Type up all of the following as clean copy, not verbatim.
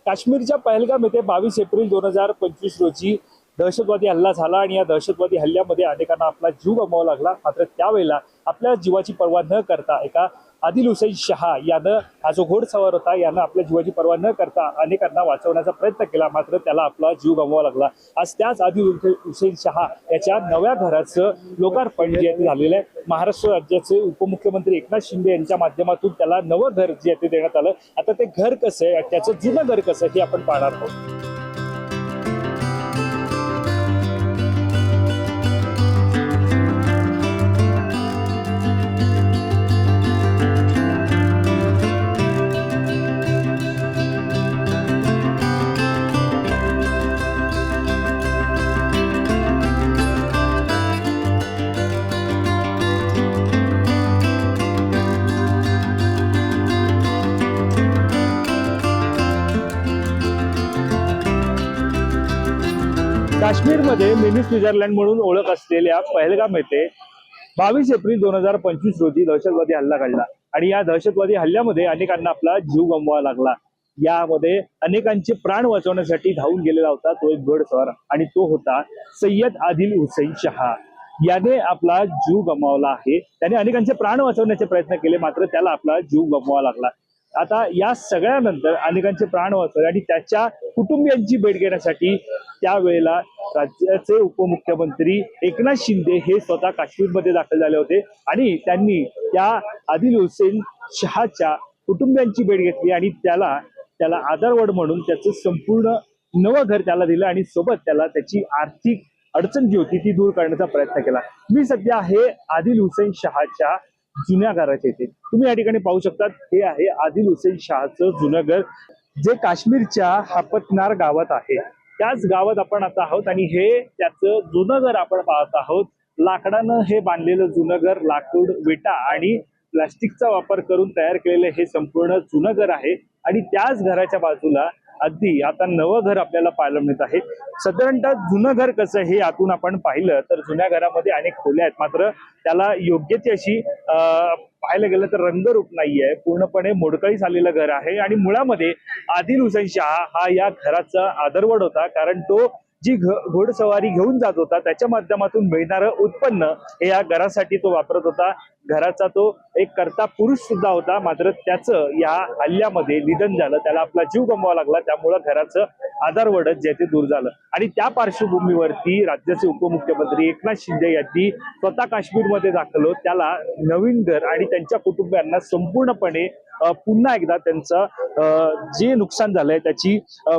काश्मीरच्या पहलगाम येथे 22 एप्रिल 2025 रोजी दहशतवादी हल्ला झाला आणि या दहशतवादी हल्ल्यामध्ये अनेकांना आपला जीव गमवावा लागला। मात्र त्यावेळेला आपल्या जीवाची पर्वा न करता एका आदिल हुसैन शहा यानं, हा जो घोडसवार होता, यानं आपल्या जीवाची पर्वा न करता अनेकांना वाचवण्याचा प्रयत्न केला, मात्र त्याला आपला जीव गमवावा लागला। आज त्याच आदिल हुसैन शहा याच्या नव्या घराचं लोकार्पण जे झालेलं आहे। महाराष्ट्र राज्याचे उपमुख्यमंत्री एकनाथ शिंदे यांच्या माध्यमातून त्याला नवं घर जे ते देण्यात आलं। आता ते घर कसं आहे, त्याचं जुनं घर कसं आहे हे आपण पाहणार आहोत। काश्मीरमध्ये मिनी स्वित्झर्लंड म्हणून ओळख असलेल्या पहलगाम येथे 22 एप्रिल 2025 रोजी दहशतवादी हल्ला घडला आणि या दहशतवादी हल्ल्यामध्ये अनेकांना आपला जीव गमवावा लागला। यामध्ये अनेकांचे प्राण वाचवण्यासाठी धावून गेलेला होता तो एक घोडसवार आणि तो होता सय्यद आदिल हुसैन शहा। याने आपला जीव गमावला आहे। त्याने अनेकांचे प्राण वाचवण्याचे प्रयत्न केले, मात्र त्याला आपला जीव गमवावा लागला। आता या सगळ्यानंतर अनेकांचे प्राण वाचवले आणि त्याच्या कुटुंबियांची भेट घेण्यासाठी त्यावेळेला राज्याचे उपमुख्यमंत्री एकनाथ शिंदे हे स्वतः काश्मीरमध्ये दाखल झाले होते आणि त्यांनी त्या आदिल हुसैन शहाच्या कुटुंबियांची भेट घेतली आणि त्याला आदरवड म्हणून त्याचं संपूर्ण नवं घर त्याला दिलं आणि सोबत त्याला त्याची आर्थिक अडचण जी होती ती दूर करण्याचा प्रयत्न केला। मी सध्या आहे आदिल हुसैन शहाच्या जुन्या घराच्या इथे। तुम्ही या ठिकाणी पाहू शकतात, हे आहे आदिल हुसैन शहाचं जुनं घर, जे काश्मीरच्या हापतनार गावात आहे। त्याच गावात आपण आता आहोत आणि हे त्याचं जुनं घर आपण पाहत आहोत। लाकडानं हे बांधलेलं जुनं घर, लाकूड, विटा आणि प्लास्टिकचा वापर करून तयार केलेलं हे संपूर्ण जुनं घर आहे आणि त्याच घराच्या बाजूला अगदी आता नवं घर आपल्याला पाहायला मिळत आहे। साधारणतः जुनं घर कसं हे यातून आपण पाहिलं तर जुन्या घरामध्ये अनेक खोल्या आहेत, मात्र त्याला योग्य ती अशी पाहायला गेलं तर रंगरूप नाहीये, पूर्णपणे मोडकळी झालेलं घर आहे। आणि मुळामध्ये आदिल हुसैन शहा हा या घराचा आदरवड होता, कारण तो जी घोडसवारी घेऊन जात होता त्याच्या माध्यमातून मिळणारं उत्पन्न हे या घरासाठी तो वापरत होता। घराचा तो एक कर्ता पुरुष सुद्धा होता, मात्र त्याचं या हल्ल्यामध्ये निधन झालं, त्याला आपला जीव गमवावा लागला। त्यामुळे घराचं आधारवड जे ते दूर झालं आणि त्या पार्श्वभूमीवरती राज्याचे उपमुख्यमंत्री एकनाथ शिंदे यांनी स्वतः काश्मीरमध्ये दाखल होत त्याला नवीन घर आणि त्यांच्या कुटुंबियांना संपूर्णपणे पुन्हा एकदा त्यांचं जे नुकसान झालंय त्याची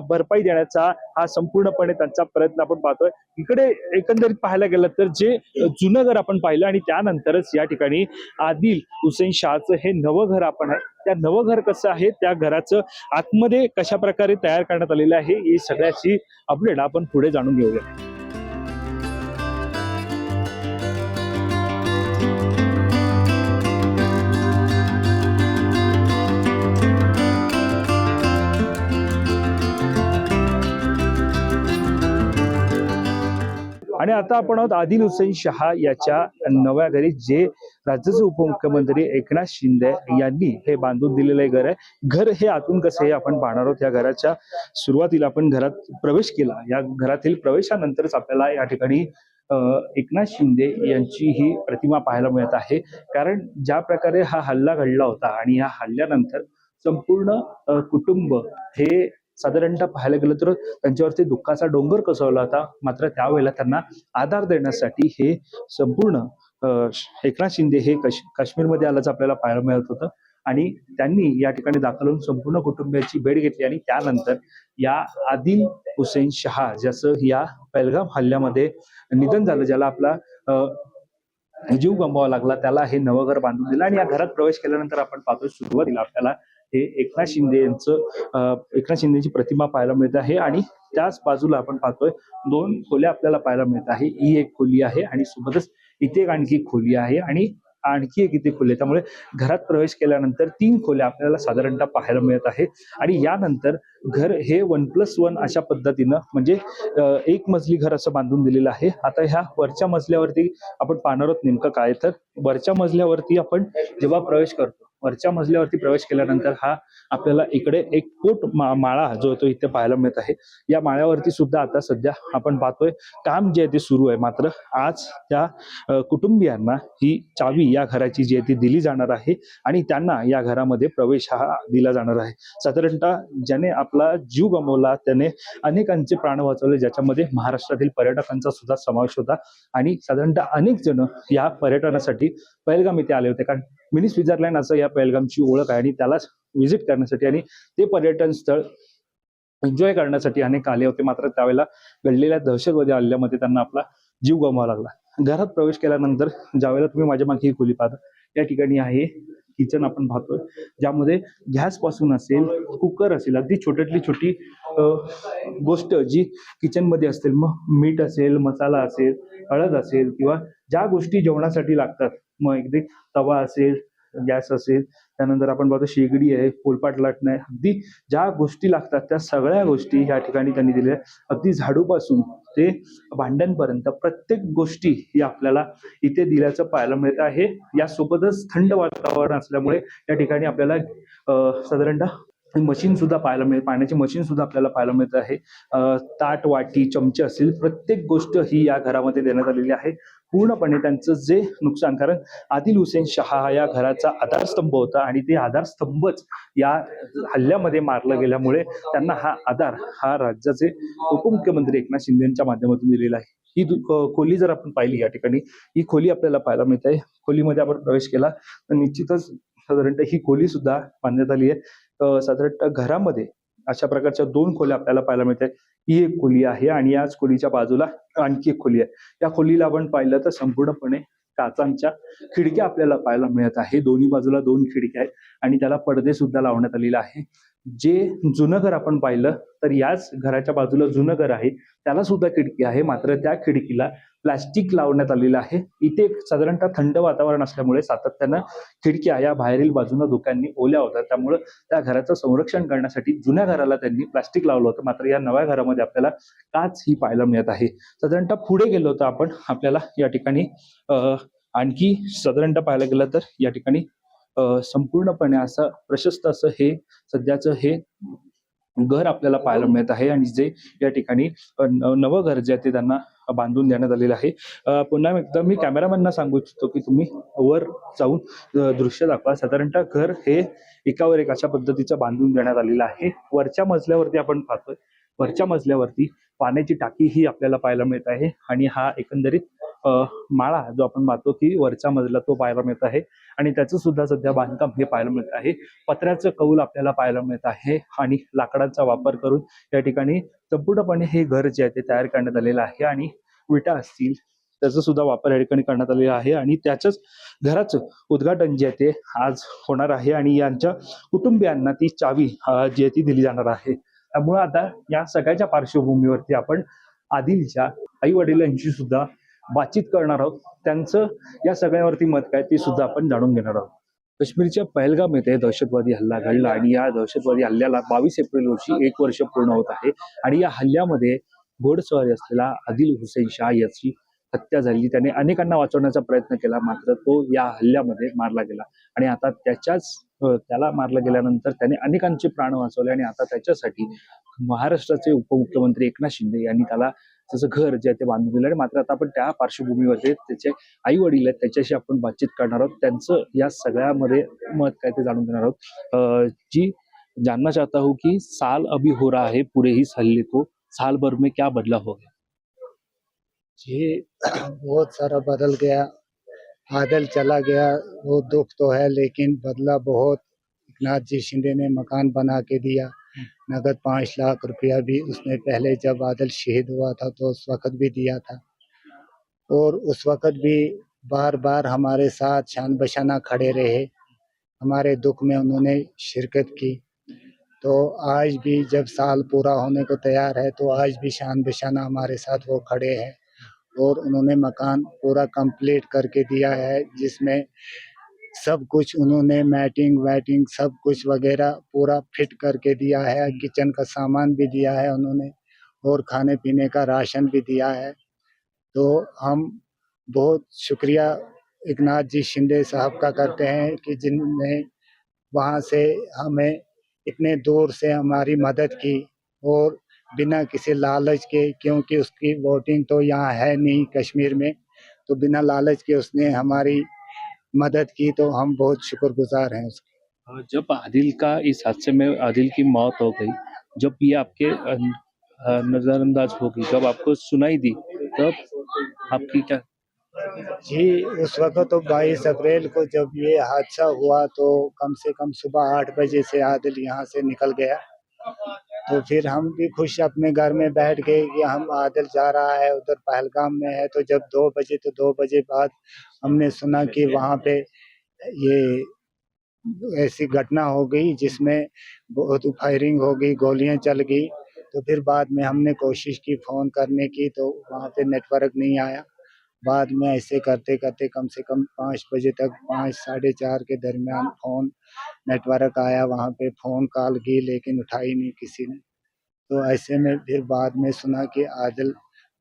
भरपाई देण्याचा हा संपूर्णपणे त्यांचा प्रयत्न आपण पाहतोय। इकडे एकंदरीत पाहायला गेलं तर जे जुनं घर आपण पाहिलं आणि त्यानंतरच या ठिकाणी आदिल हुसैन शहाचं हे नवं घर आपण आहे। त्या नवं घर कसं आहे, त्या घराचं आतमध्ये कशा प्रकारे तयार करण्यात आलेलं आहे, ही सगळ्याची अपडेट आपण पुढे जाणून घेऊया। आणि आता आपण आहोत आदिल हुसैन शहा याच्या नव्या घरी, जे राज्याचे उपमुख्यमंत्री एकनाथ शिंदे यांनी हे बांधून दिलेलं घर आहे। घर हे आतून कसं हे आपण पाहणार आहोत। या घराच्या सुरुवातीला आपण घरात प्रवेश केला, या घरातील प्रवेशानंतरच आपल्याला या ठिकाणी एकनाथ शिंदे यांची ही प्रतिमा पाहायला मिळत आहे। कारण ज्या प्रकारे हा हल्ला घडला होता आणि या हल्ल्यानंतर संपूर्ण कुटुंब हे साधारणतः पाहायला गेलं तर त्यांच्यावरती दुःखाचा डोंगर कोसळला होता, मात्र त्यावेळेला त्यांना आधार देण्यासाठी हे संपूर्ण एकनाथ शिंदे हे काश्मीरमध्ये आल्याचं आपल्याला पाहायला मिळत होतं आणि त्यांनी या ठिकाणी दाखल होऊन संपूर्ण कुटुंबियांची भेट घेतली आणि त्यानंतर या आदिल हुसैन शहा ज्याचं या पहलगाम हल्ल्यामध्ये निधन झालं, ज्याला आपला जीव गमवावा लागला, त्याला हे नवं घर बांधून दिलं। आणि या घरात प्रवेश केल्यानंतर आपण पाहतो सुरुवातीला आपल्याला हे एकनाथ शिंदेची प्रतिमा पाहायला मिळत आहे आणि त्याच बाजूला आपण पाहतोय दोन खोल्या आपल्याला पाहायला मिळत आहे। ही एक खोली आहे आणि सोबतच इथे एक आणखी खोली आहे आणि आणखी एक इथे खोली आहे। त्यामुळे घरात प्रवेश केल्यानंतर 3 खोल्या आपल्याला साधारणतः पाहायला मिळत आहे आणि यानंतर घर हे 1+1 अशा पद्धतीनं म्हणजे एक मजली घर असं बांधून दिलेलं आहे। आता ह्या वरच्या मजल्यावरती आपण पाहणार आहोत नेमकं काय, तर वरच्या मजल्यावरती आपण जेव्हा प्रवेश करतो वरच्या मजल्यावरती प्रवेश केल्यानंतर हा आपल्याला इकडे एक माळा जो तो इथे पाहायला मिळत आहे. या माळ्यावरती सुद्धा आता सध्या आपण पाहतोय काम जे आहे ते सुरू आहे. मात्र आज त्या कुटुंबियांना ही चावी या घराची जी आहे ती दिली जाणार आहे आणि त्यांना या घरामध्ये प्रवेश हा दिला जाणार आहे. साधारणतः ज्याने आपला जीव गमावला त्याने अनेकांचे प्राण वाचवले, ज्याच्यामध्ये महाराष्ट्रातील पर्यटकांचा सुद्धा समावेश होता आणि साधारणतः अनेक जण या पर्यटनासाठी पहलगाम येथे आले होते. कारण मिनी स्वित्झर्लंड असं या पहलगामची ओळख आहे आणि त्यालाच व्हिजिट करण्यासाठी आणि ते पर्यटन स्थळ एन्जॉय करण्यासाठी अनेक आले होते. मात्र त्यावेळेला घडलेल्या दहशतवादी हल्ल्यामध्ये त्यांना आपला जीव गमवावा लागला. घरात प्रवेश केल्यानंतर ज्यावेळेला तुम्ही माझ्या मागे ही खोली पाहता, या ठिकाणी आहे किचन आपण पाहतोय, ज्यामध्ये गॅस पासून असेल, कुकर असेल, अगदी छोट्यातली छोटी गोष्ट जी किचन मध्ये असतील, मग मीठ असेल, मसाला असेल, हळद असेल किंवा ज्या गोष्टी जेवणासाठी लागतात, मग एकदा तवा असेल, गॅस असेल, त्यानंतर आपण पाहतो शेगडी आहे, पोलपाट लाटणं आहे, अगदी ज्या गोष्टी लागतात त्या सगळ्या गोष्टी या ठिकाणी त्यांनी दिल्या. अगदी झाडूपासून ते भांड्यांपर्यंत प्रत्येक गोष्टी ही आपल्याला इथे दिल्याचं पाहायला मिळत आहे. यासोबतच थंड वातावरण असल्यामुळे या ठिकाणी आपल्याला साधारणतः मशीन सुद्धा पाहायला मिळेल, पाण्याची मशीन सुद्धा आपल्याला पाहायला मिळत आहे. ताट, वाटी, चमचे असतील, प्रत्येक गोष्ट ही या घरामध्ये देण्यात आलेली आहे. पूर्णपणे त्यांचं जे नुकसान, कारण आदिल हुसेन शहा या घराचा आधारस्तंभ होता आणि ते आधारस्तंभच या हल्ल्यामध्ये मारलं गेल्यामुळे त्यांना हा आधार हा राज्याचे उपमुख्यमंत्री एकनाथ शिंदेच्या माध्यमातून दिलेला आहे. ही खोली जर आपण पाहिली, या ठिकाणी ही खोली आपल्याला पाहायला मिळत आहे. खोलीमध्ये आपण प्रवेश केला तर निश्चितच साधारणतः ही खोली सुद्धा बांधण्यात आली आहे. साधारणतः घरामध्ये अशा प्रकारच्या 2 खोल्या आपल्याला पाहायला मिळतात. ही एक खोली आहे आणि याच खोलीच्या बाजूला आणखी एक खोली आहे. या खोलीला आपण पाहिलं तर संपूर्णपणे काचांच्या खिडक्या आपल्याला पाहायला मिळत आहे. दोन्ही बाजूला 2 खिडक्या आहेत आणि त्याला पडदे सुद्धा लावण्यात आलेले आहे. जे जुनं घर आपण पाहिलं तर याच घराच्या बाजूला जुनं घर आहे, त्याला सुद्धा खिडकी आहे, मात्र त्या खिडकीला प्लास्टिक लावण्यात आलेलं आहे. इथे साधारणतः थंड वातावरण असल्यामुळे सातत्यानं खिडक्या या बाहेरील बाजूला धुक्यांनी ओल्या होतात, त्यामुळे त्या घराचं संरक्षण करण्यासाठी जुन्या घराला त्यांनी प्लास्टिक लावलं होतं. मात्र या नव्या घरामध्ये आपल्याला काच ही पाहायला मिळत आहे. साधारणतः पुढे गेलो तर आपण आपल्याला या ठिकाणी आणखी साधारणतः पाहायला गेलं तर या ठिकाणी संपूर्णपणे असं प्रशस्त असं हे सध्याचं हे घर आपल्याला पाहायला मिळत आहे आणि जे या ठिकाणी नवं घर जे आहे ते त्यांना बांधून देण्यात आलेलं आहे. पुन्हा एकदा मी कॅमेरामॅनना सांगू इच्छितो की तुम्ही वर जाऊन दृश्य दाखवा. साधारणतः घर हे एकावर एक अशा पद्धतीचं बांधून देण्यात आलेलं आहे. वरच्या मजल्यावरती आपण पाहतोय, वरच्या मजल्यावरती पाण्याची टाकी ही आपल्याला पाहायला मिळत आहे आणि हा एकंदरीत माळा जो आपण पाहतो की वरच्या मजला तो पाहायला मिळत आहे आणि त्याचं सुद्धा सध्या बांधकाम हे पाहायला मिळत आहे. पत्र्याचं कौल आपल्याला पाहायला मिळत आहे आणि लाकडाचा वापर करून या ठिकाणी संपूर्णपणे हे घर जे आहे ते तयार करण्यात आलेलं आहे आणि विटा असतील त्याचा सुद्धा वापर या ठिकाणी करण्यात आलेला आहे आणि त्याच्याच घराचं उद्घाटन जे आहे ते आज होणार आहे आणि यांच्या कुटुंबियांना ती चावी जी आहे ती दिली जाणार आहे. त्यामुळे आता या सगळ्याच्या पार्श्वभूमीवरती आपण आदिलच्या आई वडिलांशी सुद्धा बातचीत करणार आहोत. त्यांचं या सगळ्यावरती मत काय ते सुद्धा आपण जाणून घेणार आहोत. काश्मीरच्या पहलगाम येथे दहशतवादी हल्ला घडला आणि या दहशतवादी हल्ल्याला 22 एप्रिल रोजी 1 वर्ष पूर्ण होत आहे आणि या हल्ल्यामध्ये घोडस्वारी असलेला आदिल हुसेन शाह याची हत्या झाली. त्याने अनेकांना वाचवण्याचा प्रयत्न केला, मात्र तो या हल्ल्यामध्ये मारला गेला आणि आता त्याला मारला गेल्यानंतर त्याने अनेकांचे प्राण वाचवले आणि आता त्याच्यासाठी महाराष्ट्राचे उपमुख्यमंत्री एकनाथ शिंदे यांनी त्याला त्याचं घर जे आहे ते बांधून दिलं. मात्र आता आपण त्या पार्श्वभूमीवरती त्याचे आई वडील आहेत त्याच्याशी आपण बातचीत करणार आहोत. त्यांचं या सगळ्यामध्ये मत काय ते जाणून घेणार आहोत. जी जानना चाहता हूँ कि साल अभी हो रहा है पूरे ही हल्ले को, साल भर में क्या बदलाव हो गया? जी बहुत सारा बदल गया। आदल चला गया, वो दुख तो है, लेकिन बदला बहुत। एकनाथ जी शिंदे ने मकान बना के दिया, नगद 5 लाख रुपया भी उसने पहले जब आदल शहीद हुआ था तो उस वक़्त भी दिया था और उस वक़्त भी बार बार हमारे साथ शान बशाना खड़े रहे, हमारे दुख में उन्होंने शिरकत की। तो आज भी जब साल पूरा होने को तैयार है तो आज भी शान बशाना हमारे साथ वो खड़े हैं और उन्होंने मकान पूरा कंप्लीट करके दिया है, जिसमें सब कुछ उन्होंने मैटिंग वैटिंग सब कुछ वगैरह पूरा फिट करके दिया है। किचन का सामान भी दिया है उन्होंने और खाने पीने का राशन भी दिया है। तो हम बहुत शुक्रिया एकनाथ जी शिंदे साहब का करते हैं कि जिन्होंने वहाँ से हमें इतने दूर से हमारी मदद की, और बिना किसी लालच के, क्योंकि उसकी वोटिंग तो यहाँ है नहीं कश्मीर में, तो बिना लालच के उसने हमारी मदद की, तो हम बहुत शुक्रगुजार हैं उसके। जब आदिल का इस हादसे में आदिल की मौत हो गई, जब ये आपके नजरअंदाज हो गई, जब आपको सुनाई दी, तब आपकी क्या? जी, उस वक़्त तो 22 अप्रैल को जब ये हादसा हुआ, तो कम से कम सुबह 8 बजे से आदिल यहाँ से निकल गया। तो फिर हम भी खुश अपने घर में बैठ गए कि हम आदिल जा रहा है उधर पहलगाम में है। तो जब 2 बजे, तो 2 बजे बाद हमने सुना कि वहाँ पे ये ऐसी घटना हो गई जिसमें बहुत फायरिंग हो गई, गोलियां चल गई। तो फिर बाद में हमने कोशिश की फ़ोन करने की, तो वहाँ पे नेटवर्क नहीं आया। बाद में ऐसे करते करते कम से कम 5 बजे तक, 5 साढ़े 4 के दरमियान फ़ोन नेटवर्क आया, वहाँ पे फ़ोन कॉल की लेकिन उठाई नहीं किसी ने। तो ऐसे में फिर बाद में सुना कि आदिल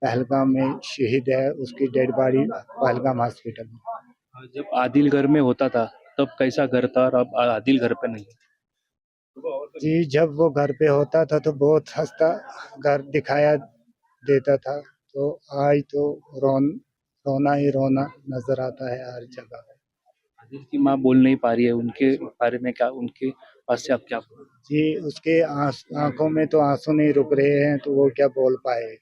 पहलगाम में शहीद है, उसकी डेड बॉडी पहलगाम हॉस्पिटल में। जब आदिल घर में होता था, तब कैसा घर था, और अब आदिल घर पे नहीं है? जी, जब वो घर पे होता था तो बहुत हँसता घर दिखाया देता था, तो आज तो रोना ही रोना नज़र आता है हर जगह। आदिल की माँ बोल नहीं पा रही है, उनके बारे में क्या, उनके पास से आप क्या? जी, उसके आँखों में तो आँसू नहीं रुक रहे हैं, तो वो क्या बोल पाएगी।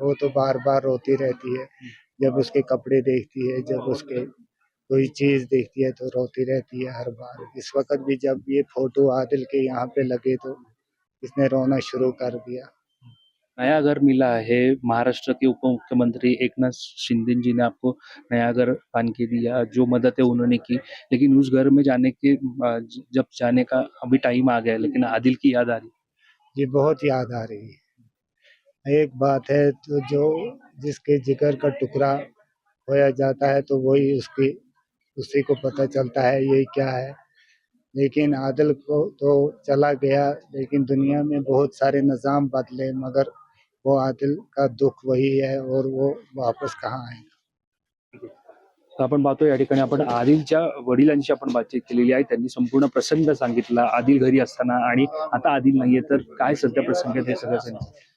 वो तो बार-बार रोती रहती है। जब उसके कपड़े देखती है, जब उसके कोई चीज़ देखती है तो रोती रहती है हर बार। इस वक़्त भी जब ये फ़ोटो आदिल के यहाँ पे लगे, तो इसने रोना शुरू कर दिया। नया घर मिला है, महाराष्ट्र के उप मुख्यमंत्री एकनाथ शिंदे जी ने आपको नया घर बांध के दिया, जो मदद है उन्होंने की, लेकिन उस घर में जाने के जब जाने का अभी टाइम आ गया है, लेकिन आदिल की याद आ रही ये बहुत याद आ रही है। एक बात है, तो जो जिसके जिगर का टुकड़ा खोया जाता है, तो वही उसकी उसी को पता चलता है ये क्या है। लेकिन आदिल को तो चला गया, लेकिन दुनिया में बहुत सारे निज़ाम बदले, मगर वो आदिल का दुःख वही है, और वो वापस कहाँ आएगा। है. तर आपण पाहतो या ठिकाणी आपण आदिलच्या वडिलांशी आपण बातचीत केलेली आहे. त्यांनी संपूर्ण प्रसंग सांगितला आदिल घरी असताना, आणि आता आदिल नाहीये, तर काय सध्या प्रसंग आहे ते सगळं सांगितलं.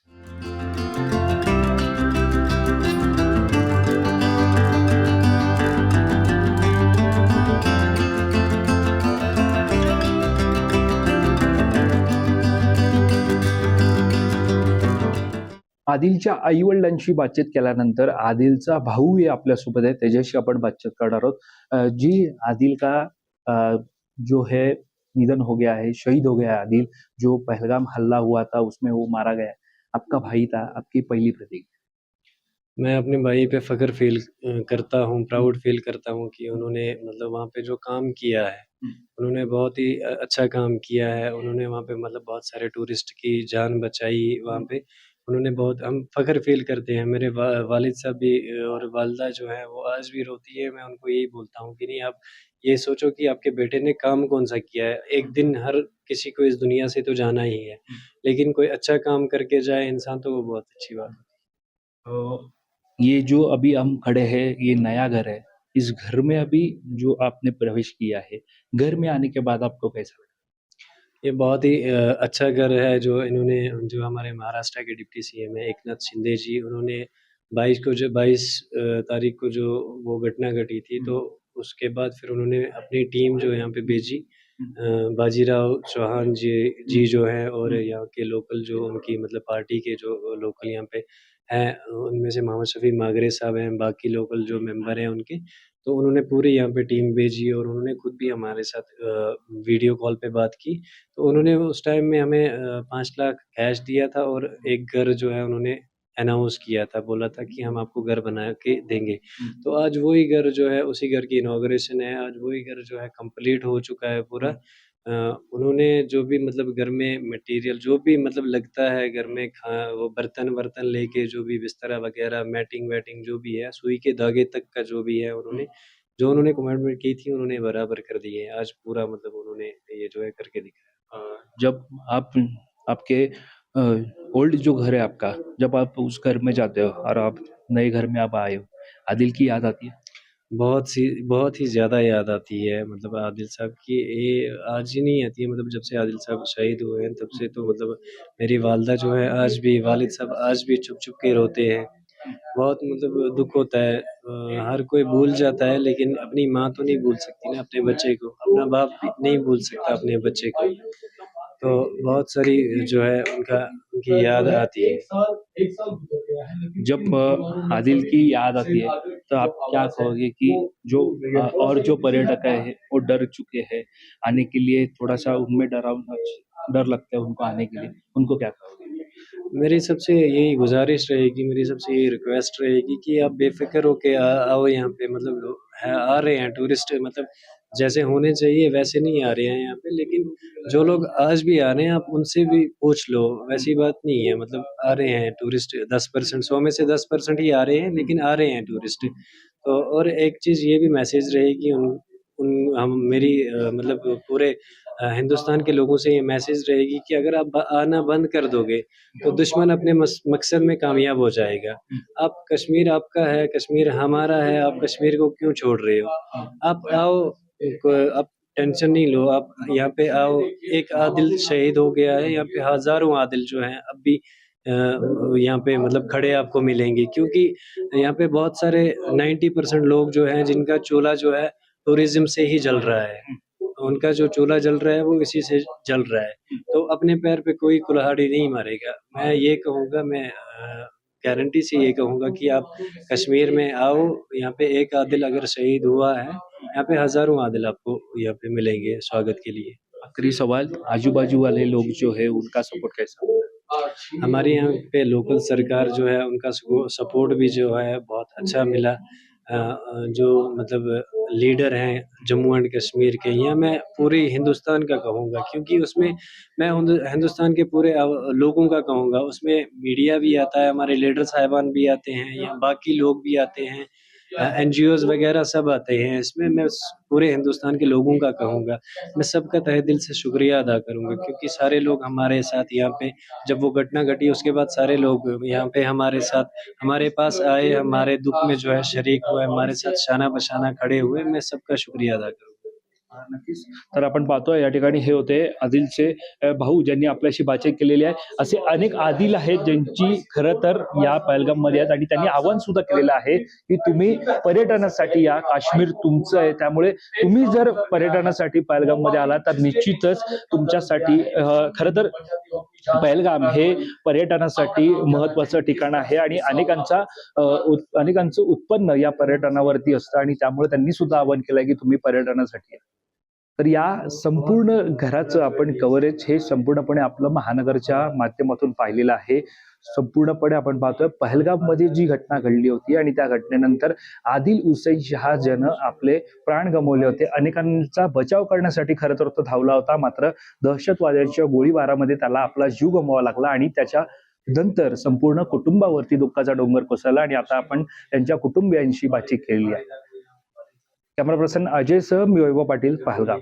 आदिलच्या आई-वडिलांशी बातचीत केल्यानंतर आदिलचा भाऊ हे आपल्यासोबत आहे, त्याच्याशी आपण बातचीत करणार आहोत. जी आदिल का अ, जो है निधन हो गया है, शहीद हो गया है आदिल, जो पहलगाम हल्ला हुआ था उसमें वो मारा गया है. आपका भाई था, आपकी पहली प्रतिक्रिया? मैं अपने भाई पे फ़ख्र फ़ील करता हूँ, प्राउड फ़ील करता हूँ कि उन्होंने मतलब वहाँ पे जो काम किया है, उन्होंने बहुत ही अच्छा काम किया है। उन्होंने वहाँ पे मतलब बहुत सारे टूरिस्ट की जान बचाई वहाँ पे। उन्होंने बहुत हम फ़ख्र फ़ील करते हैं। मेरे वालिद साहब भी और वालिदा जो हैं वो आज भी रोती है। मैं उनको यही बोलता हूँ कि नहीं, आप ये सोचो कि आपके बेटे ने काम कौन-सा किया है। एक दिन हर किसी को इस दुनिया से तो जाना ही है, लेकिन कोई अच्छा काम करके जाए इंसान तो वो बहुत अच्छी बात है। तो ये जो अभी हम खड़े हैं, ये नया घर है, इस घर में अभी जो आपने प्रवेश किया है, घर में आने के बाद आपको कैसा लगा? ये बहुत ही अच्छा घर है जो इन्होंने जो हमारे महाराष्ट्र के डिप्टी सीएम हैं एकनाथ शिंदे जी, उन्होंने 22 तारीख को जो वो घटना घटी थी, तो उसके बाद फिर उन्होंने अपनी टीम जो यहाँ पे भेजी। बाजीराव चौहान जी जो हैं और यहाँ के लोकल जो उनकी मतलब पार्टी के जो लोकल यहाँ पे हैं, उनमें से मोहम्मद शफ़ी मागरे साहब हैं, बाकी लोकल जो मेंबर हैं उनके। तो उन्होंने पूरी यहाँ पे टीम भेजी और उन्होंने खुद भी हमारे साथ वीडियो कॉल पे बात की। तो उन्होंने उस टाइम में हमें 5 लाख कैश दिया था और एक घर जो है उन्होंने अनाउंस किया था, बोला था कि हम आपको घर बना के देंगे। तो आज वही घर जो है, उसी घर की इनॉग्रेशन है, आज वही घर जो है कंप्लीट हो चुका है पूरा। उन्होंने जो भी मतलब घर में मटीरियल जो भी मतलब लगता है घर में वो बर्तन-वर्तन लेके जो भी बिस्तरा वगैरह, मैटिंग-वैटिंग जो भी है, सुई के धागे तक का जो भी है उन्होंने कमिटमेंट की थी, उन्होंने बराबर कर दी है। आज पूरा मतलब उन्होंने ये जो है करके दिखाया। जब आप आपके ओल्ड जो घर है आपका, जब आप उस घर में जाते हो और आप नए घर में आप आए हो, आदिल की याद आती है? बहुत ही ज़्यादा याद आती है मतलब आदिल साहब की। ये आज ही नहीं आती है, मतलब जब से आदिल साहब शहीद हुए हैं तब से तो मतलब मेरी वालिदा जो है आज भी, वालिद साहब आज भी चुप-चुप के रोते हैं। बहुत मतलब दुःख होता है। हर कोई भूल जाता है लेकिन अपनी माँ तो नहीं भूल सकती ना अपने बच्चे को, अपना बाप भी नहीं भूल सकता अपने बच्चे को। तो बहुत सारी जो है उनकी याद आती है। जब आदिल की याद आती है तो आप क्या कहोगे कि जो और जो पर्यटक है वो डर चुके हैं आने के लिए, थोड़ा सा उनमें डर लगता है उनको आने के लिए, उनको क्या कहोगे? मेरी सबसे यही गुज़ारिश रहेगी, मेरी सबसे यही रिक्वेस्ट रहेगी कि आप बेफ़िक्र होके आओ यहाँ पे, मतलब आ रहे हैं टूरिस्ट, मतलब जैसे होने चाहिए वैसे नहीं आ रहे हैं यहाँ पे, लेकिन जो लोग आज भी आ रहे हैं आप उनसे भी पूछ लो, वैसी बात नहीं है, मतलब आ रहे हैं टूरिस्ट 10%, 100 में से 10% ही आ रहे हैं, लेकिन आ रहे हैं टूरिस्ट। तो और एक चीज़ ये भी मैसेज रहेगी उन उन हम मेरी मतलब पूरे हिंदुस्तान के लोगों से ये मैसेज रहेगी कि अगर आप आना बंद कर दोगे तो दुश्मन अपने मकसद में कामयाब हो जाएगा। आप कश्मीर आपका है, कश्मीर हमारा है, आप कश्मीर को क्यों छोड़ रहे हो? आप आओ, आप टेंशन नहीं लो, आप यहाँ पे आओ। एक आदिल शहीद हो गया है, यहाँ पे हज़ारों आदिल जो हैं अब भी यहाँ पे मतलब खड़े आपको मिलेंगे, क्योंकि यहाँ पे बहुत सारे 90% लोग जो हैं जिनका चूल्हा जो है टूरिज़्म से ही जल रहा है। उनका जो चूल्हा जल रहा है वो इसी से जल रहा है। तो अपने पैर पे कोई कुल्हाड़ी नहीं मारेगा। मैं ये कहूँगा, मैं गारंटी से ये कहूँगा कि आप कश्मीर में आओ, यहाँ पे एक आदिल अगर शहीद हुआ है, यहाँ पे हज़ारों आदिल आपको यहाँ पे मिलेंगे स्वागत के लिए। आखिरी सवाल, आजू-बाजू वाले लोग जो है उनका सपोर्ट कैसा? हमारे यहाँ पे लोकल सरकार जो है उनका सपोर्ट भी जो है बहुत अच्छा मिला। जो मतलब लीडर हैं जम्मू एंड कश्मीर के, या मैं पूरे हिंदुस्तान का कहूँगा, क्योंकि उसमें मैं हिंदुस्तान के पूरे लोगों का कहूँगा, उसमें मीडिया भी आता है, हमारे लीडर साहिबान भी आते हैं या बाकी लोग भी आते हैं, एनजीओज़ वगैरह सब आते हैं। इसमें मैं पूरे हिंदुस्तान के लोगों का कहूँगा, मैं सबका तहे दिल से शुक्रिया अदा करूँगा, क्योंकि सारे लोग हमारे साथ यहाँ पे, जब वो घटना घटी उसके बाद सारे लोग यहाँ पे हमारे साथ, हमारे पास आए, हमारे दुःख में जो है शरीक हुए, हमारे साथ शाना-बशाना खड़े हुए, मैं सबका शुक्रिया अदा करूँगा। नक्कीच. तर आपण पाहतोय या ठिकाणी हे होते आदिलचे भाऊ ज्यांनी आपल्याशी बातचीत केलेली आहे. असे अनेक आदिल आहेत ज्यांची खरं तर या पहलगाममध्ये आहेत आणि त्यांनी आवाहन सुद्धा केलेलं आहे की तुम्ही पर्यटनासाठी या, काश्मीर तुमचं आहे, त्यामुळे तुम्ही जर पर्यटनासाठी पहलगाममध्ये आलात तर निश्चितच तुमच्यासाठी खरं तर पहलगाम हे पर्यटनासाठी महत्वाचं ठिकाण आहे आणि अनेकांचं उत्पन्न या पर्यटनावरती असतं आणि त्यामुळे त्यांनी सुद्धा आवाहन केलंय की तुम्ही पर्यटनासाठी या. तर या संपूर्ण घराचं आपण कव्हरेज हे संपूर्णपणे आपलं महानगरच्या माध्यमातून पाहिलेलं आहे. संपूर्णपणे आपण पाहतोय पहलगाममध्ये जी घटना घडली होती आणि त्या घटनेनंतर आदिल हुसैन शहा ज्यानं आपले प्राण गमावले होते. अनेकांचा बचाव करण्यासाठी खरं तर तो धावला होता, मात्र दहशतवाद्यांच्या गोळीबारामध्ये त्याला आपला जीव गमवावा लागला आणि त्याच्या नंतर संपूर्ण कुटुंबावरती दुःखाचा डोंगर कोसळला आणि आता आपण त्यांच्या कुटुंबियांशी बातचीत केलेली आहे. कॅमेरा पर्सन अजयसह मी वैभव पाटील, पहलगाम.